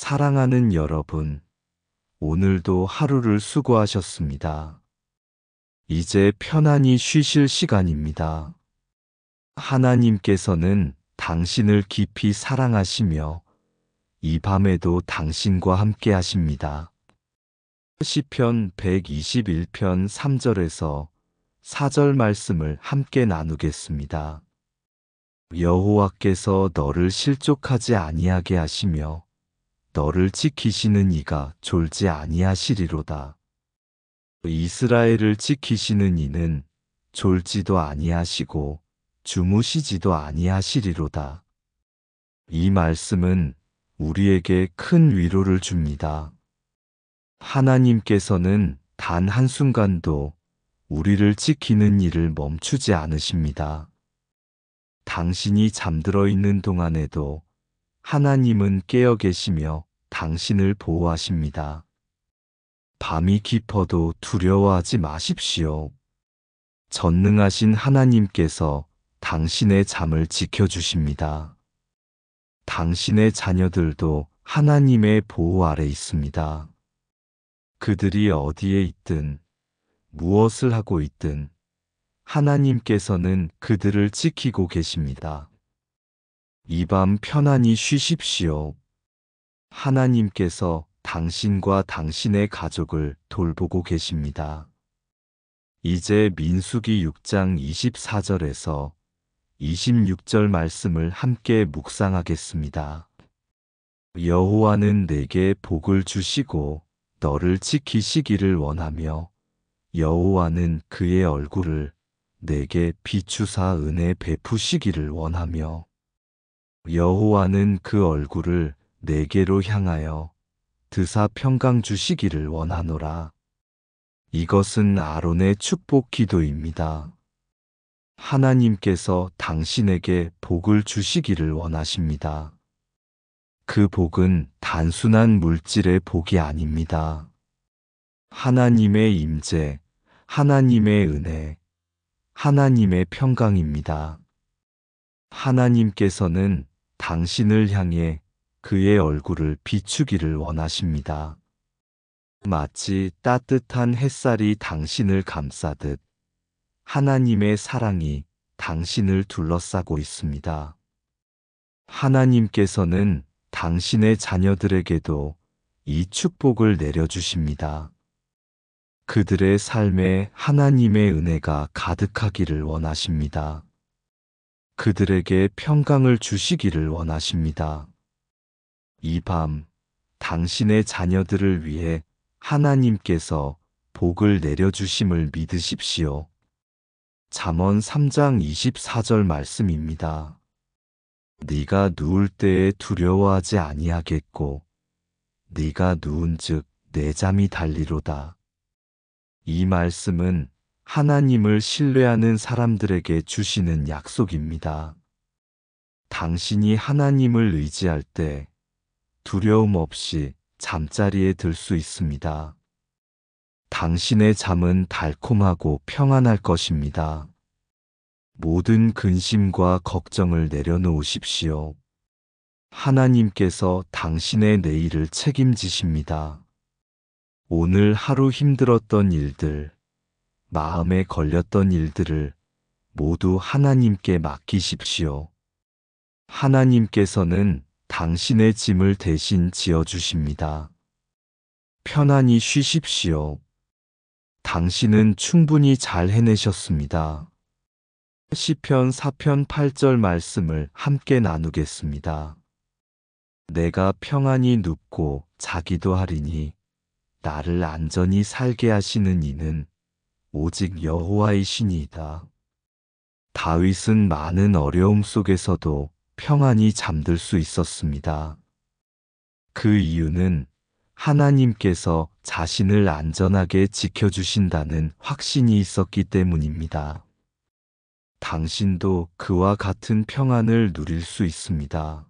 사랑하는 여러분, 오늘도 하루를 수고하셨습니다. 이제 편안히 쉬실 시간입니다. 하나님께서는 당신을 깊이 사랑하시며 이 밤에도 당신과 함께 하십니다. 시편 121편 3절에서 4절 말씀을 함께 나누겠습니다. 여호와께서 너를 실족하지 아니하게 하시며 너를 지키시는 이가 졸지 아니하시리로다. 이스라엘을 지키시는 이는 졸지도 아니하시고 주무시지도 아니하시리로다. 이 말씀은 우리에게 큰 위로를 줍니다. 하나님께서는 단 한순간도 우리를 지키는 일을 멈추지 않으십니다. 당신이 잠들어 있는 동안에도 하나님은 깨어 계시며 당신을 보호하십니다. 밤이 깊어도 두려워하지 마십시오. 전능하신 하나님께서 당신의 잠을 지켜주십니다. 당신의 자녀들도 하나님의 보호 아래 있습니다. 그들이 어디에 있든 무엇을 하고 있든 하나님께서는 그들을 지키고 계십니다. 이 밤 편안히 쉬십시오. 하나님께서 당신과 당신의 가족을 돌보고 계십니다. 이제 민수기 6장 24절에서 26절 말씀을 함께 묵상하겠습니다. 여호와는 내게 복을 주시고 너를 지키시기를 원하며 여호와는 그의 얼굴을 내게 비추사 은혜 베푸시기를 원하며 여호와는 그 얼굴을 내게로 향하여 드사 평강 주시기를 원하노라. 이것은 아론의 축복 기도입니다. 하나님께서 당신에게 복을 주시기를 원하십니다. 그 복은 단순한 물질의 복이 아닙니다. 하나님의 임재, 하나님의 은혜, 하나님의 평강입니다. 하나님께서는 당신을 향해 그의 얼굴을 비추기를 원하십니다. 마치 따뜻한 햇살이 당신을 감싸듯 하나님의 사랑이 당신을 둘러싸고 있습니다. 하나님께서는 당신의 자녀들에게도 이 축복을 내려주십니다. 그들의 삶에 하나님의 은혜가 가득하기를 원하십니다. 그들에게 평강을 주시기를 원하십니다. 이 밤 당신의 자녀들을 위해 하나님께서 복을 내려주심을 믿으십시오. 잠언 3장 24절 말씀입니다. 네가 누울 때에 두려워하지 아니하겠고 네가 누운즉 내 잠이 달리로다. 이 말씀은 하나님을 신뢰하는 사람들에게 주시는 약속입니다. 당신이 하나님을 의지할 때 두려움 없이 잠자리에 들 수 있습니다. 당신의 잠은 달콤하고 평안할 것입니다. 모든 근심과 걱정을 내려놓으십시오. 하나님께서 당신의 내일을 책임지십니다. 오늘 하루 힘들었던 일들, 마음에 걸렸던 일들을 모두 하나님께 맡기십시오. 하나님께서는 당신의 짐을 대신 지어주십니다. 편안히 쉬십시오. 당신은 충분히 잘 해내셨습니다. 시편 4편 8절 말씀을 함께 나누겠습니다. 내가 평안히 눕고 자기도 하리니 나를 안전히 살게 하시는 이는 오직 여호와이시니이다. 다윗은 많은 어려움 속에서도 평안히 잠들 수 있었습니다. 그 이유는 하나님께서 자신을 안전하게 지켜주신다는 확신이 있었기 때문입니다. 당신도 그와 같은 평안을 누릴 수 있습니다.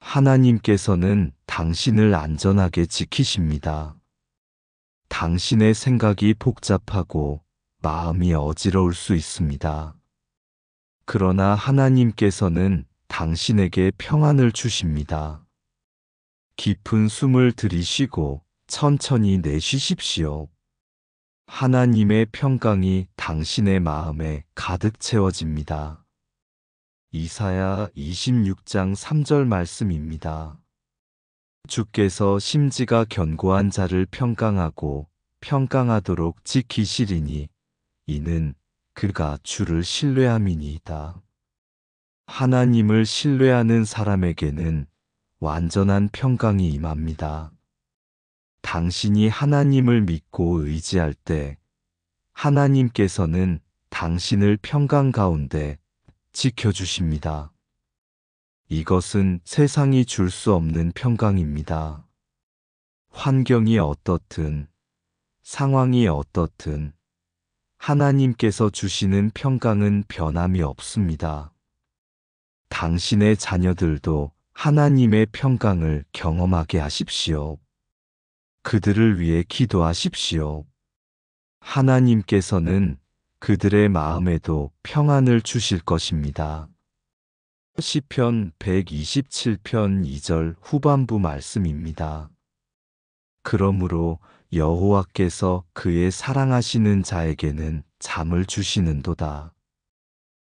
하나님께서는 당신을 안전하게 지키십니다. 당신의 생각이 복잡하고 마음이 어지러울 수 있습니다. 그러나 하나님께서는 당신에게 평안을 주십니다. 깊은 숨을 들이쉬고 천천히 내쉬십시오. 하나님의 평강이 당신의 마음에 가득 채워집니다. 이사야 26장 3절 말씀입니다. 주께서 심지가 견고한 자를 평강하고 평강하도록 지키시리니 이는 그가 주를 신뢰함이니이다. 하나님을 신뢰하는 사람에게는 완전한 평강이 임합니다. 당신이 하나님을 믿고 의지할 때 하나님께서는 당신을 평강 가운데 지켜주십니다. 이것은 세상이 줄 수 없는 평강입니다. 환경이 어떻든, 상황이 어떻든, 하나님께서 주시는 평강은 변함이 없습니다. 당신의 자녀들도 하나님의 평강을 경험하게 하십시오. 그들을 위해 기도하십시오. 하나님께서는 그들의 마음에도 평안을 주실 것입니다. 시편 127편 2절 후반부 말씀입니다. 그러므로 여호와께서 그의 사랑하시는 자에게는 잠을 주시는도다.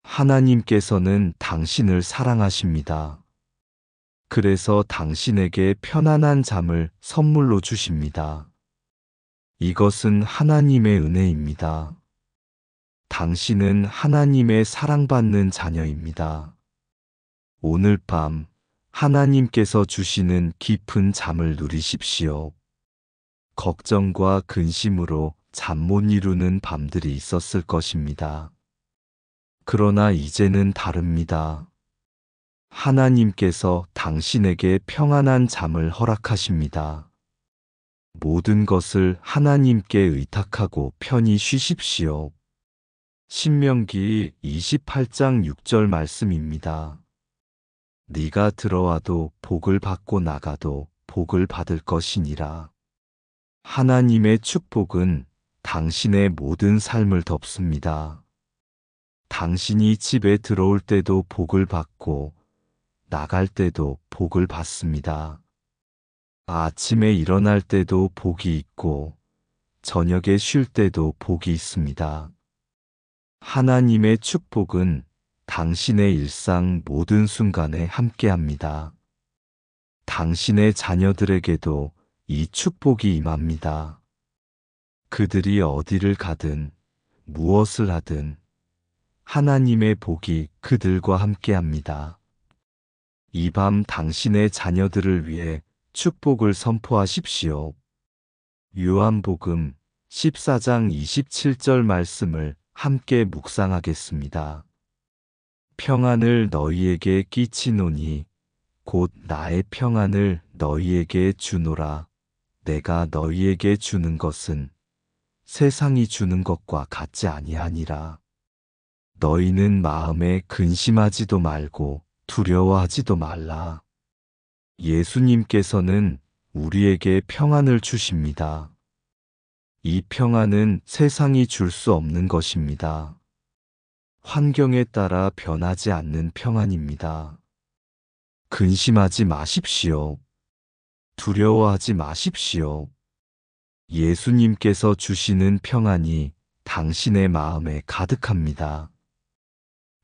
하나님께서는 당신을 사랑하십니다. 그래서 당신에게 편안한 잠을 선물로 주십니다. 이것은 하나님의 은혜입니다. 당신은 하나님의 사랑받는 자녀입니다. 오늘 밤 하나님께서 주시는 깊은 잠을 누리십시오. 걱정과 근심으로 잠 못 이루는 밤들이 있었을 것입니다. 그러나 이제는 다릅니다. 하나님께서 당신에게 평안한 잠을 허락하십니다. 모든 것을 하나님께 의탁하고 편히 쉬십시오. 신명기 28장 6절 말씀입니다. 네가 들어와도 복을 받고 나가도 복을 받을 것이니라. 하나님의 축복은 당신의 모든 삶을 덮습니다. 당신이 집에 들어올 때도 복을 받고 나갈 때도 복을 받습니다. 아침에 일어날 때도 복이 있고 저녁에 쉴 때도 복이 있습니다. 하나님의 축복은 당신의 일상 모든 순간에 함께합니다. 당신의 자녀들에게도 이 축복이 임합니다. 그들이 어디를 가든 무엇을 하든 하나님의 복이 그들과 함께합니다. 이 밤 당신의 자녀들을 위해 축복을 선포하십시오. 요한복음 14장 27절 말씀을 함께 묵상하겠습니다. 평안을 너희에게 끼치노니 곧 나의 평안을 너희에게 주노라. 내가 너희에게 주는 것은 세상이 주는 것과 같지 아니하니라. 너희는 마음에 근심하지도 말고 두려워하지도 말라. 예수님께서는 우리에게 평안을 주십니다. 이 평안은 세상이 줄 수 없는 것입니다. 환경에 따라 변하지 않는 평안입니다. 근심하지 마십시오. 두려워하지 마십시오. 예수님께서 주시는 평안이 당신의 마음에 가득합니다.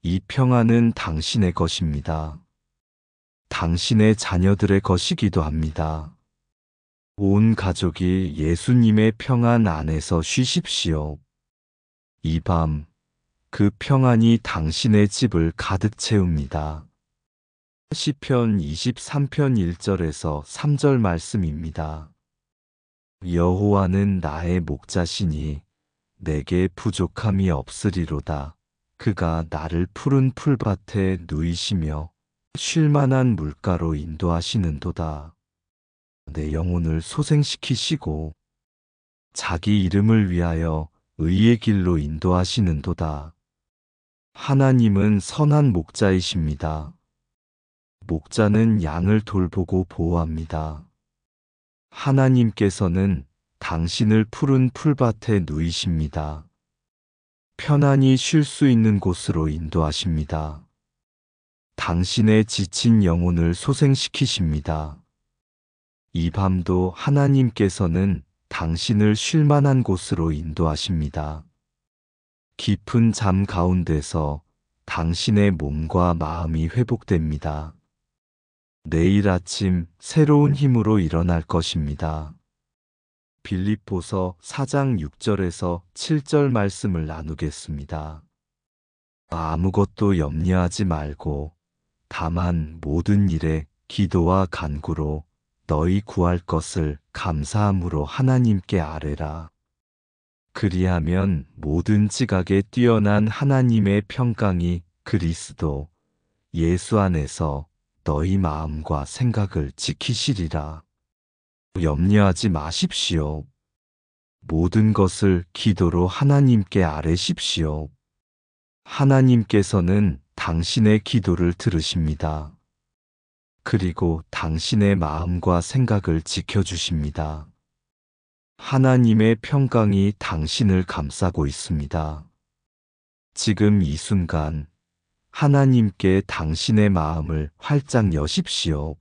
이 평안은 당신의 것입니다. 당신의 자녀들의 것이기도 합니다. 온 가족이 예수님의 평안 안에서 쉬십시오. 이 밤, 그 평안이 당신의 집을 가득 채웁니다. 시편 23편 1절에서 3절 말씀입니다. 여호와는 나의 목자시니 내게 부족함이 없으리로다. 그가 나를 푸른 풀밭에 누이시며 쉴만한 물가로 인도하시는도다. 내 영혼을 소생시키시고 자기 이름을 위하여 의의 길로 인도하시는도다. 하나님은 선한 목자이십니다. 목자는 양을 돌보고 보호합니다. 하나님께서는 당신을 푸른 풀밭에 누이십니다. 편안히 쉴 수 있는 곳으로 인도하십니다. 당신의 지친 영혼을 소생시키십니다. 이 밤도 하나님께서는 당신을 쉴 만한 곳으로 인도하십니다. 깊은 잠 가운데서 당신의 몸과 마음이 회복됩니다. 내일 아침 새로운 힘으로 일어날 것입니다. 빌립보서 4장 6절에서 7절 말씀을 나누겠습니다. 아무것도 염려하지 말고 다만 모든 일에 기도와 간구로 너희 구할 것을 감사함으로 하나님께 아뢰라. 그리하면 모든 지각에 뛰어난 하나님의 평강이 그리스도 예수 안에서 너희 마음과 생각을 지키시리라. 염려하지 마십시오. 모든 것을 기도로 하나님께 아뢰십시오. 하나님께서는 당신의 기도를 들으십니다. 그리고 당신의 마음과 생각을 지켜주십니다. 하나님의 평강이 당신을 감싸고 있습니다. 지금 이 순간 하나님께 당신의 마음을 활짝 여십시오.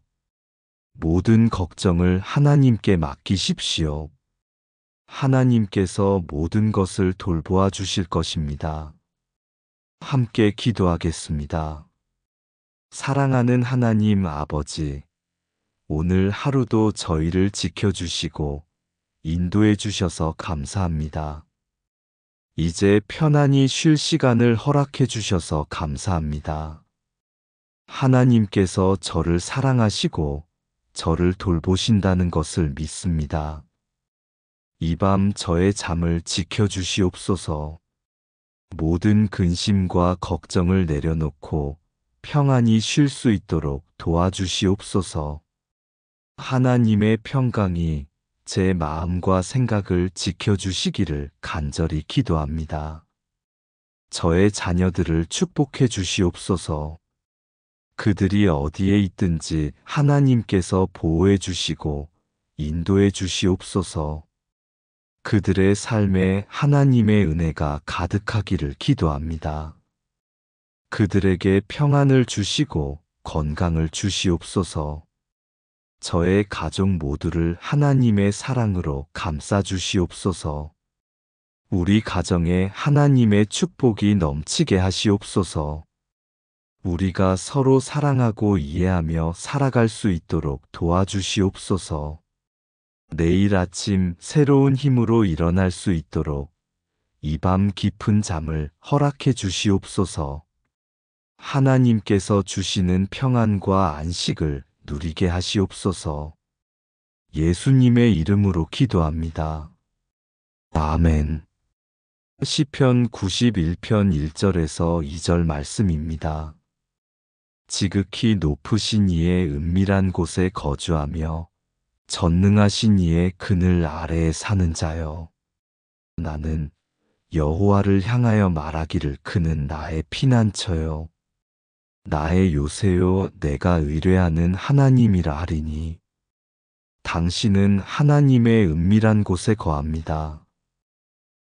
모든 걱정을 하나님께 맡기십시오. 하나님께서 모든 것을 돌보아 주실 것입니다. 함께 기도하겠습니다. 사랑하는 하나님 아버지, 오늘 하루도 저희를 지켜주시고 인도해 주셔서 감사합니다. 이제 편안히 쉴 시간을 허락해 주셔서 감사합니다. 하나님께서 저를 사랑하시고 저를 돌보신다는 것을 믿습니다. 이 밤 저의 잠을 지켜주시옵소서. 모든 근심과 걱정을 내려놓고 평안히 쉴 수 있도록 도와주시옵소서. 하나님의 평강이 제 마음과 생각을 지켜주시기를 간절히 기도합니다. 저의 자녀들을 축복해 주시옵소서. 그들이 어디에 있든지 하나님께서 보호해 주시고 인도해 주시옵소서. 그들의 삶에 하나님의 은혜가 가득하기를 기도합니다. 그들에게 평안을 주시고 건강을 주시옵소서. 저의 가족 모두를 하나님의 사랑으로 감싸 주시옵소서. 우리 가정에 하나님의 축복이 넘치게 하시옵소서. 우리가 서로 사랑하고 이해하며 살아갈 수 있도록 도와주시옵소서. 내일 아침 새로운 힘으로 일어날 수 있도록 이 밤 깊은 잠을 허락해 주시옵소서. 하나님께서 주시는 평안과 안식을 누리게 하시옵소서. 예수님의 이름으로 기도합니다. 아멘. 시편 91편 1절에서 2절 말씀입니다. 지극히 높으신 이의 은밀한 곳에 거주하며 전능하신 이의 그늘 아래에 사는 자여. 나는 여호와를 향하여 말하기를 그는 나의 피난처요. 나의 요새요 내가 의뢰하는 하나님이라 하리니. 당신은 하나님의 은밀한 곳에 거합니다.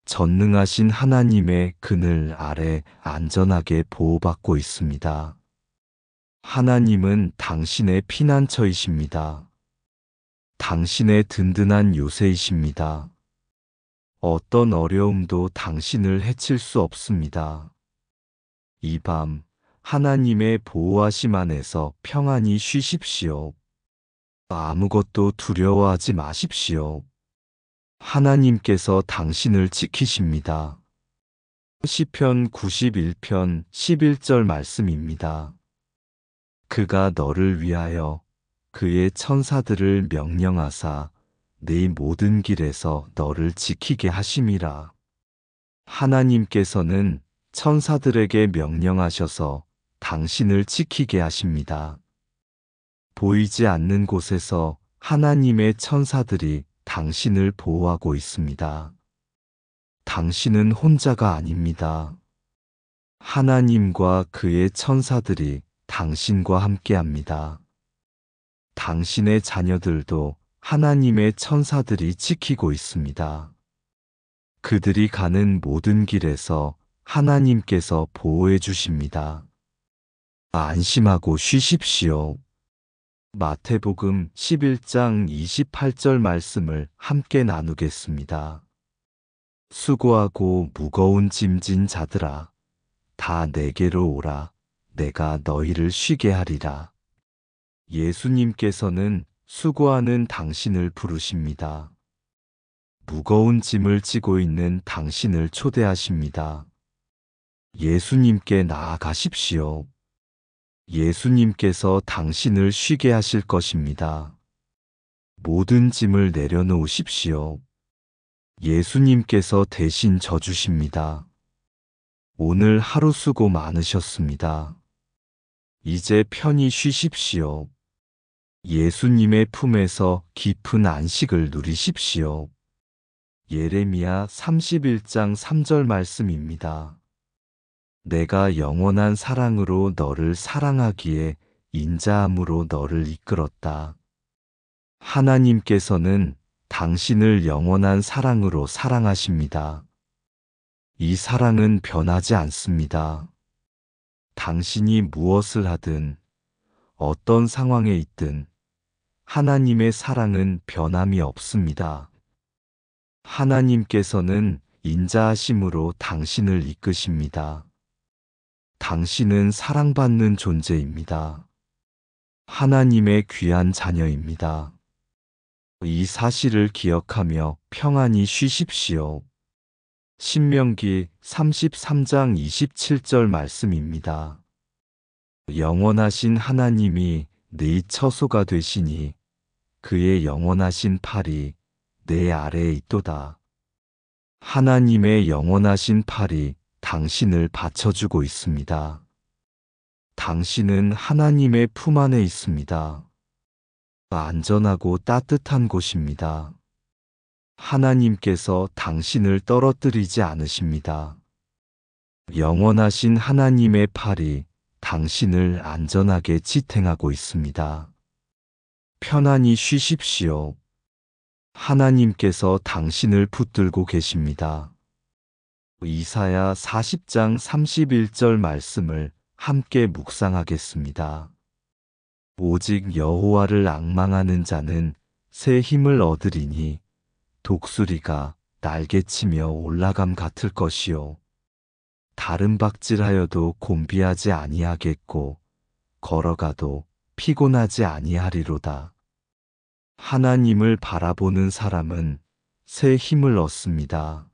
전능하신 하나님의 그늘 아래 안전하게 보호받고 있습니다. 하나님은 당신의 피난처이십니다. 당신의 든든한 요새이십니다. 어떤 어려움도 당신을 해칠 수 없습니다. 이 밤 하나님의 보호하심 안에서 평안히 쉬십시오. 아무것도 두려워하지 마십시오. 하나님께서 당신을 지키십니다. 시편 91편 11절 말씀입니다. 그가 너를 위하여 그의 천사들을 명령하사 네 모든 길에서 너를 지키게 하심이라. 하나님께서는 천사들에게 명령하셔서 당신을 지키게 하십니다. 보이지 않는 곳에서 하나님의 천사들이 당신을 보호하고 있습니다. 당신은 혼자가 아닙니다. 하나님과 그의 천사들이 당신과 함께합니다. 당신의 자녀들도 하나님의 천사들이 지키고 있습니다. 그들이 가는 모든 길에서 하나님께서 보호해 주십니다. 안심하고 쉬십시오. 마태복음 11장 28절 말씀을 함께 나누겠습니다. 수고하고 무거운 짐진 자들아, 다 내게로 오라. 내가 너희를 쉬게 하리라. 예수님께서는 수고하는 당신을 부르십니다. 무거운 짐을 지고 있는 당신을 초대하십니다. 예수님께 나아가십시오. 예수님께서 당신을 쉬게 하실 것입니다. 모든 짐을 내려놓으십시오. 예수님께서 대신 져주십니다. 오늘 하루 수고 많으셨습니다. 이제 편히 쉬십시오. 예수님의 품에서 깊은 안식을 누리십시오. 예레미야 31장 3절 말씀입니다. 내가 영원한 사랑으로 너를 사랑하기에 인자함으로 너를 이끌었다. 하나님께서는 당신을 영원한 사랑으로 사랑하십니다. 이 사랑은 변하지 않습니다. 당신이 무엇을 하든 어떤 상황에 있든 하나님의 사랑은 변함이 없습니다. 하나님께서는 인자하심으로 당신을 이끄십니다. 당신은 사랑받는 존재입니다. 하나님의 귀한 자녀입니다. 이 사실을 기억하며 평안히 쉬십시오. 신명기 33장 27절 말씀입니다. 영원하신 하나님이 네 처소가 되시니 그의 영원하신 팔이 내 아래에 있도다. 하나님의 영원하신 팔이 당신을 받쳐주고 있습니다. 당신은 하나님의 품 안에 있습니다. 안전하고 따뜻한 곳입니다. 하나님께서 당신을 떨어뜨리지 않으십니다. 영원하신 하나님의 팔이 당신을 안전하게 지탱하고 있습니다. 편안히 쉬십시오. 하나님께서 당신을 붙들고 계십니다. 이사야 40장 31절 말씀을 함께 묵상하겠습니다. 오직 여호와를 앙망하는 자는 새 힘을 얻으리니 독수리가 날개치며 올라감 같을 것이요. 다른 박질하여도 곤비하지 아니하겠고 걸어가도 피곤하지 아니하리로다. 하나님을 바라보는 사람은 새 힘을 얻습니다.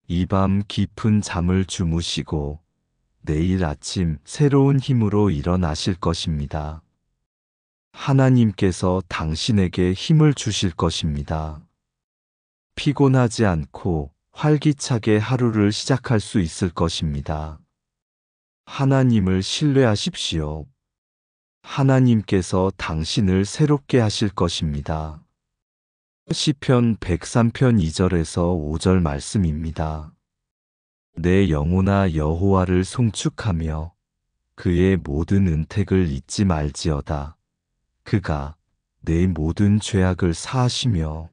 이 밤 깊은 잠을 주무시고 내일 아침 새로운 힘으로 일어나실 것입니다. 하나님께서 당신에게 힘을 주실 것입니다. 피곤하지 않고 활기차게 하루를 시작할 수 있을 것입니다. 하나님을 신뢰하십시오. 하나님께서 당신을 새롭게 하실 것입니다. 시편 103편 2절에서 5절 말씀입니다. 내 영혼아 여호와를 송축하며 그의 모든 은택을 잊지 말지어다. 그가 내 모든 죄악을 사하시며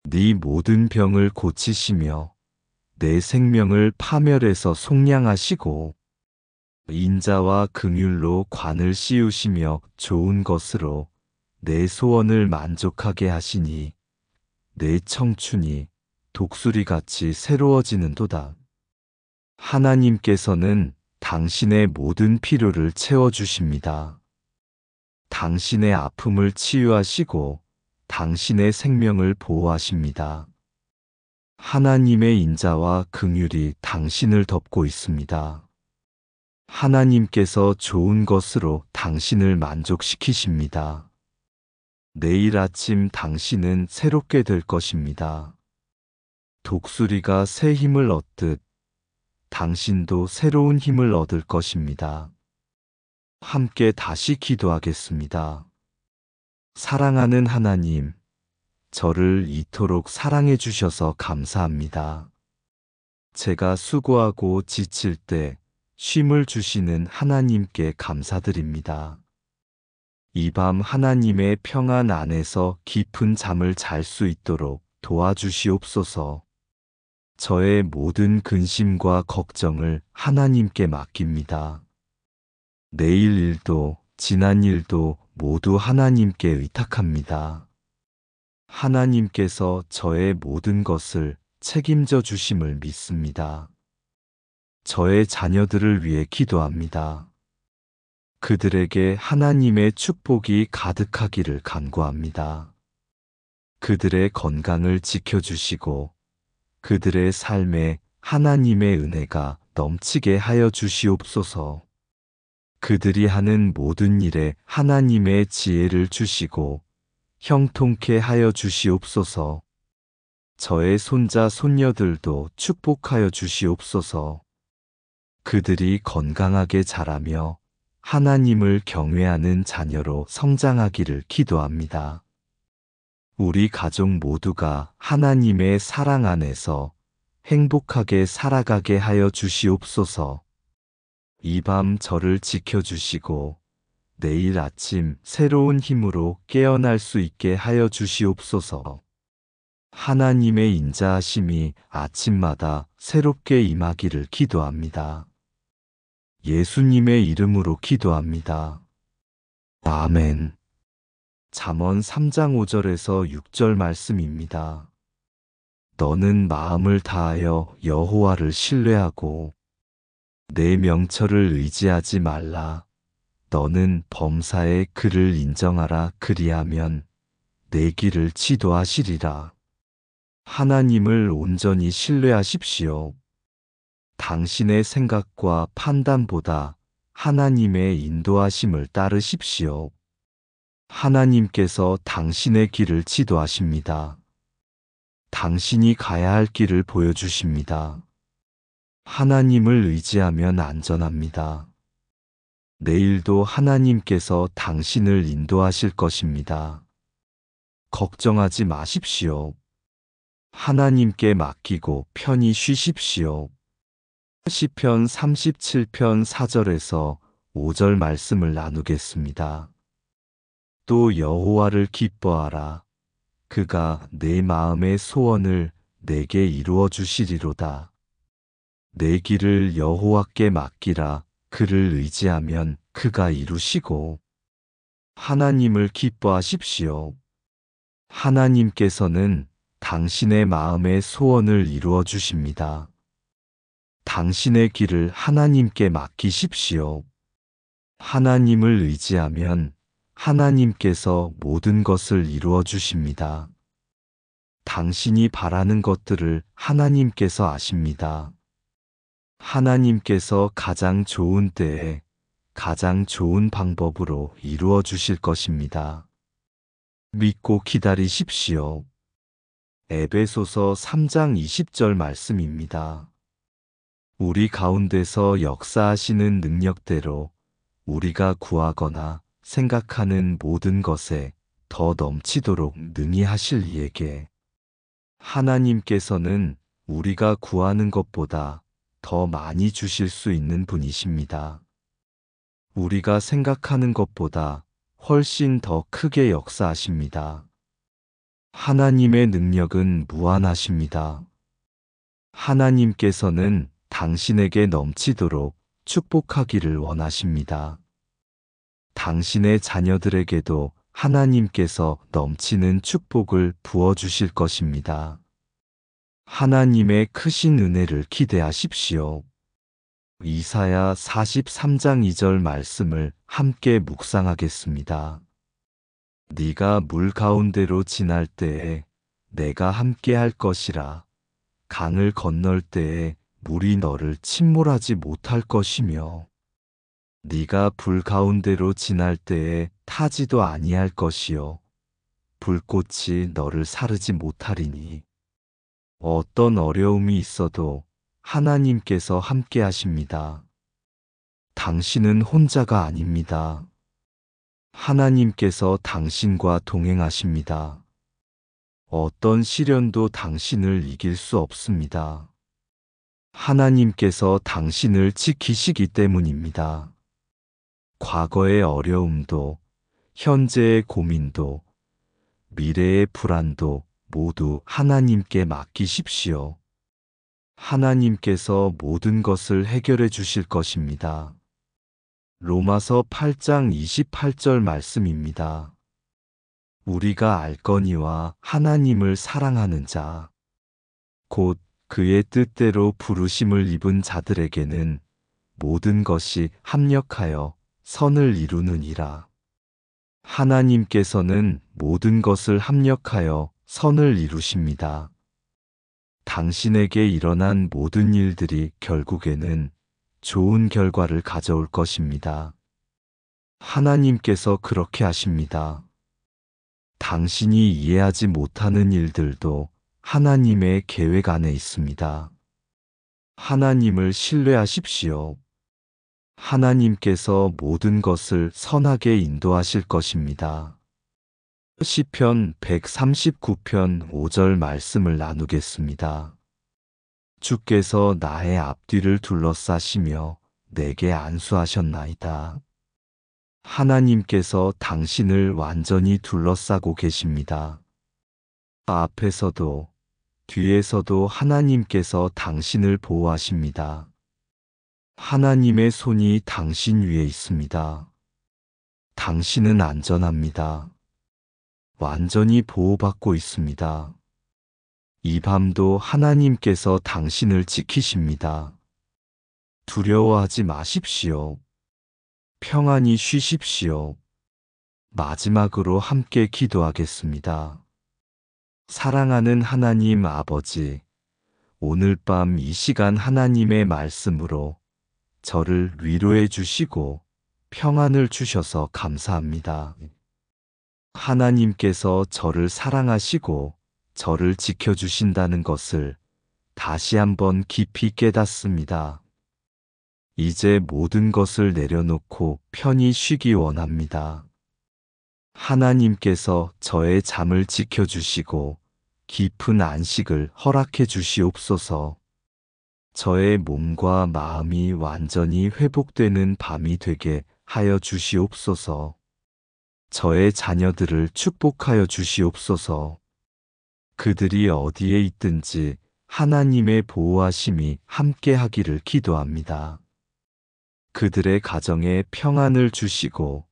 네 모든 병을 고치시며 내 생명을 파멸에서 속량하시고 인자와 긍휼로 관을 씌우시며 좋은 것으로 내 소원을 만족하게 하시니 내 청춘이 독수리같이 새로워지는도다. 하나님께서는 당신의 모든 필요를 채워주십니다. 당신의 아픔을 치유하시고 당신의 생명을 보호하십니다. 하나님의 인자와 긍휼이 당신을 덮고 있습니다. 하나님께서 좋은 것으로 당신을 만족시키십니다. 내일 아침 당신은 새롭게 될 것입니다. 독수리가 새 힘을 얻듯 당신도 새로운 힘을 얻을 것입니다. 함께 다시 기도하겠습니다. 사랑하는 하나님, 저를 이토록 사랑해 주셔서 감사합니다. 제가 수고하고 지칠 때 쉼을 주시는 하나님께 감사드립니다. 이 밤 하나님의 평안 안에서 깊은 잠을 잘 수 있도록 도와주시옵소서. 저의 모든 근심과 걱정을 하나님께 맡깁니다. 내일 일도 지난 일도 모두 하나님께 의탁합니다. 하나님께서 저의 모든 것을 책임져 주심을 믿습니다. 저의 자녀들을 위해 기도합니다. 그들에게 하나님의 축복이 가득하기를 간구합니다. 그들의 건강을 지켜주시고 그들의 삶에 하나님의 은혜가 넘치게 하여 주시옵소서. 그들이 하는 모든 일에 하나님의 지혜를 주시고 형통케 하여 주시옵소서. 저의 손자 손녀들도 축복하여 주시옵소서. 그들이 건강하게 자라며 하나님을 경외하는 자녀로 성장하기를 기도합니다. 우리 가족 모두가 하나님의 사랑 안에서 행복하게 살아가게 하여 주시옵소서. 이 밤 저를 지켜주시고 내일 아침 새로운 힘으로 깨어날 수 있게 하여 주시옵소서. 하나님의 인자하심이 아침마다 새롭게 임하기를 기도합니다. 예수님의 이름으로 기도합니다. 아멘. 잠언 3장 5절에서 6절 말씀입니다. 너는 마음을 다하여 여호와를 신뢰하고 내 명철을 의지하지 말라. 너는 범사에 그를 인정하라. 그리하면 내 길을 지도하시리라. 하나님을 온전히 신뢰하십시오. 당신의 생각과 판단보다 하나님의 인도하심을 따르십시오. 하나님께서 당신의 길을 지도하십니다. 당신이 가야 할 길을 보여주십니다. 하나님을 의지하면 안전합니다. 내일도 하나님께서 당신을 인도하실 것입니다. 걱정하지 마십시오. 하나님께 맡기고 편히 쉬십시오. 시편 37편 4절에서 5절 말씀을 나누겠습니다. 또 여호와를 기뻐하라. 그가 내 마음의 소원을 내게 이루어 주시리로다. 내 길을 여호와께 맡기라. 그를 의지하면 그가 이루시고. 하나님을 기뻐하십시오. 하나님께서는 당신의 마음의 소원을 이루어 주십니다. 당신의 길을 하나님께 맡기십시오. 하나님을 의지하면 하나님께서 모든 것을 이루어 주십니다. 당신이 바라는 것들을 하나님께서 아십니다. 하나님께서 가장 좋은 때에 가장 좋은 방법으로 이루어 주실 것입니다. 믿고 기다리십시오. 에베소서 3장 20절 말씀입니다. 우리 가운데서 역사하시는 능력대로 우리가 구하거나 생각하는 모든 것에 더 넘치도록 능히 하실 이에게 하나님께서는 우리가 구하는 것보다 더 많이 주실 수 있는 분이십니다. 우리가 생각하는 것보다 훨씬 더 크게 역사하십니다. 하나님의 능력은 무한하십니다. 하나님께서는 당신에게 넘치도록 축복하기를 원하십니다. 당신의 자녀들에게도 하나님께서 넘치는 축복을 부어주실 것입니다. 하나님의 크신 은혜를 기대하십시오. 이사야 43장 2절 말씀을 함께 묵상하겠습니다. 네가 물 가운데로 지날 때에 내가 함께 할 것이라. 강을 건널 때에 물이 너를 침몰하지 못할 것이며 네가 불 가운데로 지날 때에 타지도 아니할 것이요 불꽃이 너를 사르지 못하리니. 어떤 어려움이 있어도 하나님께서 함께 하십니다. 당신은 혼자가 아닙니다. 하나님께서 당신과 동행하십니다. 어떤 시련도 당신을 이길 수 없습니다. 하나님께서 당신을 지키시기 때문입니다. 과거의 어려움도, 현재의 고민도, 미래의 불안도 모두 하나님께 맡기십시오. 하나님께서 모든 것을 해결해 주실 것입니다. 로마서 8장 28절 말씀입니다. 우리가 알거니와 하나님을 사랑하는 자, 곧 그의 뜻대로 부르심을 입은 자들에게는 모든 것이 합력하여 선을 이루느니라. 하나님께서는 모든 것을 합력하여 선을 이루십니다. 당신에게 일어난 모든 일들이 결국에는 좋은 결과를 가져올 것입니다. 하나님께서 그렇게 하십니다. 당신이 이해하지 못하는 일들도 하나님의 계획 안에 있습니다. 하나님을 신뢰하십시오. 하나님께서 모든 것을 선하게 인도하실 것입니다. 시편 139편 5절 말씀을 나누겠습니다. 주께서 나의 앞뒤를 둘러싸시며 내게 안수하셨나이다. 하나님께서 당신을 완전히 둘러싸고 계십니다. 앞에서도 뒤에서도 하나님께서 당신을 보호하십니다. 하나님의 손이 당신 위에 있습니다. 당신은 안전합니다. 완전히 보호받고 있습니다. 이 밤도 하나님께서 당신을 지키십니다. 두려워하지 마십시오. 평안히 쉬십시오. 마지막으로 함께 기도하겠습니다. 사랑하는 하나님 아버지, 오늘 밤 이 시간 하나님의 말씀으로 저를 위로해 주시고 평안을 주셔서 감사합니다. 하나님께서 저를 사랑하시고 저를 지켜주신다는 것을 다시 한번 깊이 깨닫습니다. 이제 모든 것을 내려놓고 편히 쉬기 원합니다. 하나님께서 저의 잠을 지켜주시고 깊은 안식을 허락해 주시옵소서. 저의 몸과 마음이 완전히 회복되는 밤이 되게 하여 주시옵소서. 저의 자녀들을 축복하여 주시옵소서. 그들이 어디에 있든지 하나님의 보호하심이 함께 하기를 기도합니다. 그들의 가정에 평안을 주시고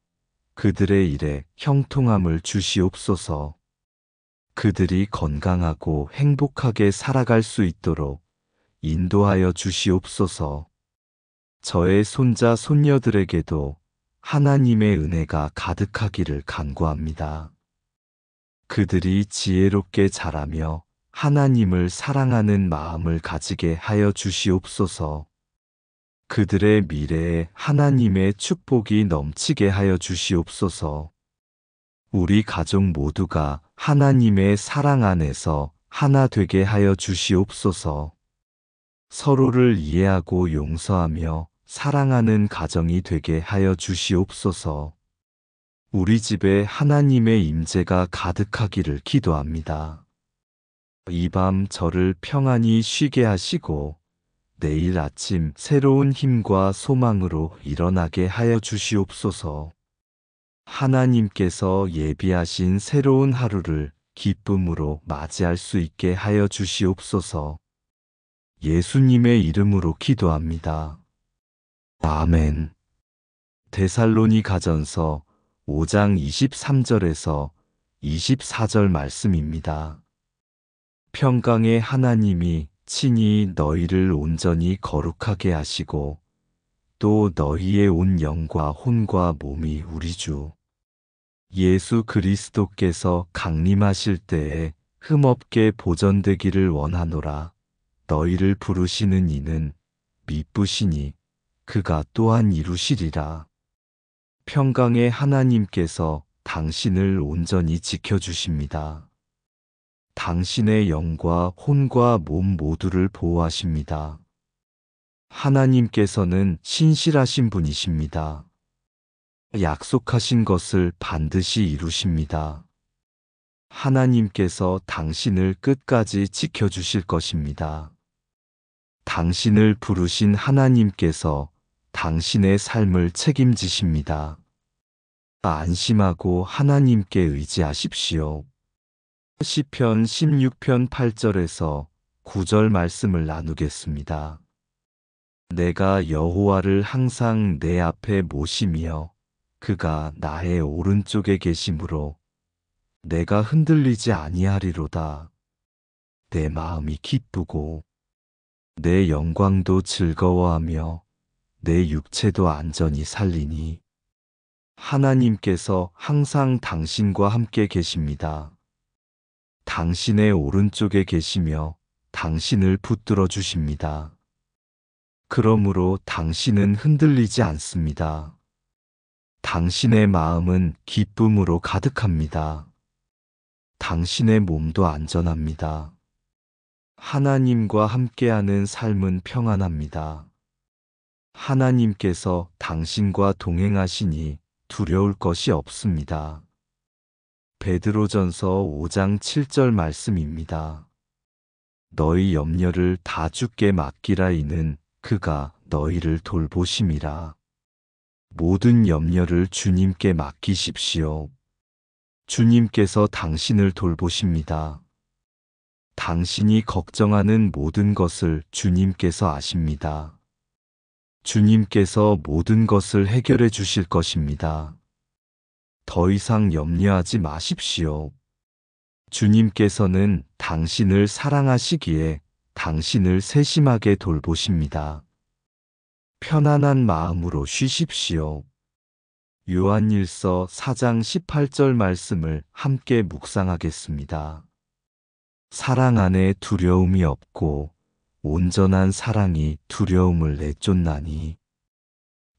그들의 일에 형통함을 주시옵소서. 그들이 건강하고 행복하게 살아갈 수 있도록 인도하여 주시옵소서. 저의 손자 손녀들에게도 하나님의 은혜가 가득하기를 간구합니다. 그들이 지혜롭게 자라며 하나님을 사랑하는 마음을 가지게 하여 주시옵소서. 그들의 미래에 하나님의 축복이 넘치게 하여 주시옵소서. 우리 가족 모두가 하나님의 사랑 안에서 하나 되게 하여 주시옵소서. 서로를 이해하고 용서하며 사랑하는 가정이 되게 하여 주시옵소서. 우리 집에 하나님의 임재가 가득하기를 기도합니다. 이 밤 저를 평안히 쉬게 하시고 내일 아침 새로운 힘과 소망으로 일어나게 하여 주시옵소서. 하나님께서 예비하신 새로운 하루를 기쁨으로 맞이할 수 있게 하여 주시옵소서. 예수님의 이름으로 기도합니다. 아멘. 데살로니가전서 5장 23절에서 24절 말씀입니다. 평강의 하나님이 친히 너희를 온전히 거룩하게 하시고 또 너희의 온 영과 혼과 몸이 우리 주 예수 그리스도께서 강림하실 때에 흠없게 보전되기를 원하노라. 너희를 부르시는 이는 미쁘시니 그가 또한 이루시리라. 평강의 하나님께서 당신을 온전히 지켜주십니다. 당신의 영과 혼과 몸 모두를 보호하십니다. 하나님께서는 신실하신 분이십니다. 약속하신 것을 반드시 이루십니다. 하나님께서 당신을 끝까지 지켜주실 것입니다. 당신을 부르신 하나님께서 당신의 삶을 책임지십니다. 안심하고 하나님께 의지하십시오. 시편 16편 8절에서 9절 말씀을 나누겠습니다. 내가 여호와를 항상 내 앞에 모시며 그가 나의 오른쪽에 계심으로 내가 흔들리지 아니하리로다. 내 마음이 기쁘고 내 영광도 즐거워하며 내 육체도 안전히 살리니 하나님께서 항상 당신과 함께 계십니다. 당신의 오른쪽에 계시며 당신을 붙들어 주십니다. 그러므로 당신은 흔들리지 않습니다. 당신의 마음은 기쁨으로 가득합니다. 당신의 몸도 안전합니다. 하나님과 함께하는 삶은 평안합니다. 하나님께서 당신과 동행하시니 두려울 것이 없습니다. 베드로전서 5장 7절 말씀입니다. 너희 염려를 다 주께 맡기라 이는 그가 너희를 돌보심이라. 모든 염려를 주님께 맡기십시오. 주님께서 당신을 돌보십니다. 당신이 걱정하는 모든 것을 주님께서 아십니다. 주님께서 모든 것을 해결해 주실 것입니다. 더 이상 염려하지 마십시오. 주님께서는 당신을 사랑하시기에 당신을 세심하게 돌보십니다. 편안한 마음으로 쉬십시오. 요한일서 4장 18절 말씀을 함께 묵상하겠습니다. 사랑 안에 두려움이 없고 온전한 사랑이 두려움을 내쫓나니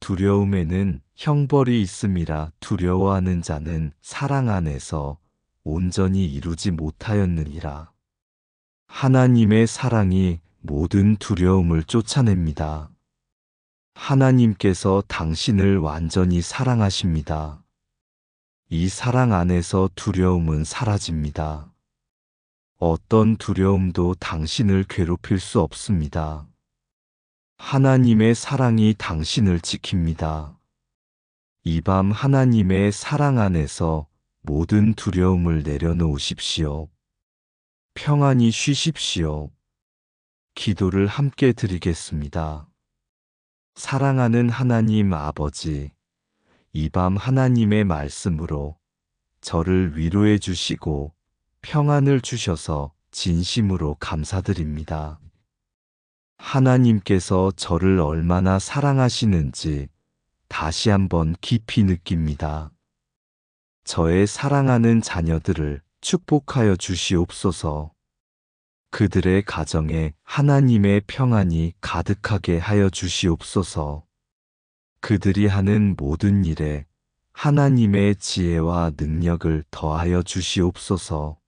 두려움에는 형벌이 있음이라 두려워하는 자는 사랑 안에서 온전히 이루지 못하였느니라. 하나님의 사랑이 모든 두려움을 쫓아냅니다. 하나님께서 당신을 완전히 사랑하십니다. 이 사랑 안에서 두려움은 사라집니다. 어떤 두려움도 당신을 괴롭힐 수 없습니다. 하나님의 사랑이 당신을 지킵니다. 이 밤 하나님의 사랑 안에서 모든 두려움을 내려놓으십시오. 평안히 쉬십시오. 기도를 함께 드리겠습니다. 사랑하는 하나님 아버지, 이 밤 하나님의 말씀으로 저를 위로해 주시고 평안을 주셔서 진심으로 감사드립니다. 하나님께서 저를 얼마나 사랑하시는지 다시 한번 깊이 느낍니다. 저의 사랑하는 자녀들을 축복하여 주시옵소서. 그들의 가정에 하나님의 평안이 가득하게 하여 주시옵소서. 그들이 하는 모든 일에 하나님의 지혜와 능력을 더하여 주시옵소서.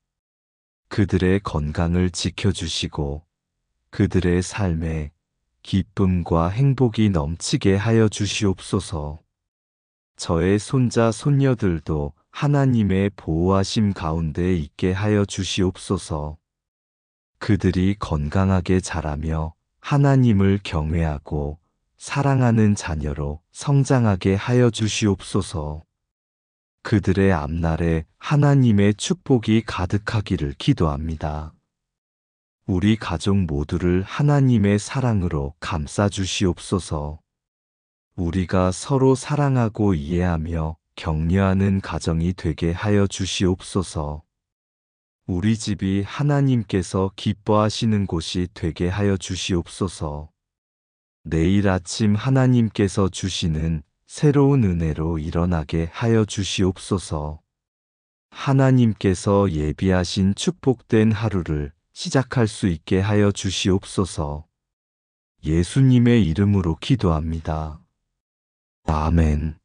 그들의 건강을 지켜주시고 그들의 삶에 기쁨과 행복이 넘치게 하여 주시옵소서. 저의 손자 손녀들도 하나님의 보호하심 가운데 있게 하여 주시옵소서. 그들이 건강하게 자라며 하나님을 경외하고 사랑하는 자녀로 성장하게 하여 주시옵소서. 그들의 앞날에 하나님의 축복이 가득하기를 기도합니다. 우리 가족 모두를 하나님의 사랑으로 감싸 주시옵소서. 우리가 서로 사랑하고 이해하며 격려하는 가정이 되게 하여 주시옵소서. 우리 집이 하나님께서 기뻐하시는 곳이 되게 하여 주시옵소서. 내일 아침 하나님께서 주시는 새로운 은혜로 일어나게 하여 주시옵소서. 하나님께서 예비하신 축복된 하루를 시작할 수 있게 하여 주시옵소서. 예수님의 이름으로 기도합니다. 아멘.